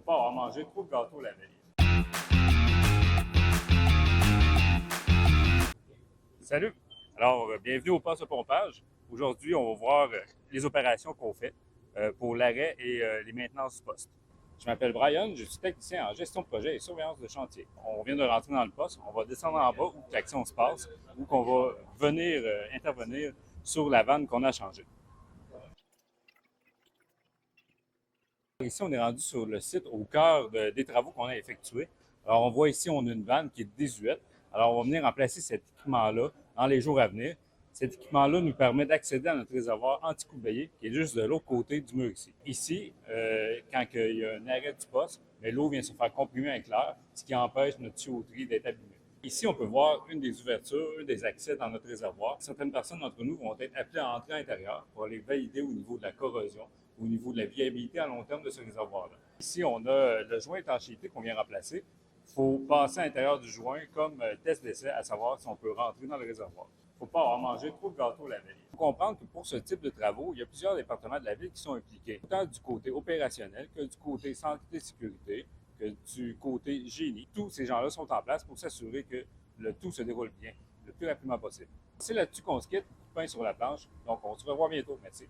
pas avoir mangé trop de gâteau la veille. Salut! Alors, bienvenue au poste de pompage. Aujourd'hui, on va voir les opérations qu'on fait pour l'arrêt et les maintenances du poste. Je m'appelle Brian, je suis technicien en gestion de projet et surveillance de chantier. On vient de rentrer dans le poste, on va descendre en bas où l'action se passe, où on va venir intervenir sur la vanne qu'on a changée. Ici, on est rendu sur le site au cœur des travaux qu'on a effectués. Alors, on voit ici, on a une vanne qui est désuète. Alors, on va venir remplacer cet équipement-là dans les jours à venir. Cet équipement-là nous permet d'accéder à notre réservoir anti-coupe-veillé qui est juste de l'autre côté du mur ici. Ici, quand il y a un arrêt du poste, l'eau vient se faire comprimer avec l'air, ce qui empêche notre tuyauterie d'être abîmée. Ici, on peut voir une des ouvertures, un des accès dans notre réservoir. Certaines personnes d'entre nous vont être appelées à entrer à l'intérieur pour aller valider au niveau de la corrosion, au niveau de la viabilité à long terme de ce réservoir-là. Ici, on a le joint étanchéité qu'on vient remplacer. Il faut passer à l'intérieur du joint comme test d'essai, à savoir si on peut rentrer dans le réservoir. Il ne faut pas avoir mangé trop de gâteau la veille. Il faut comprendre que pour ce type de travaux, il y a plusieurs départements de la ville qui sont impliqués, autant du côté opérationnel que du côté santé et sécurité, que du côté génie. Tous ces gens-là sont en place pour s'assurer que le tout se déroule bien, le plus rapidement possible. C'est là-dessus qu'on se quitte, pain sur la planche. Donc, on se revoit bientôt. Merci.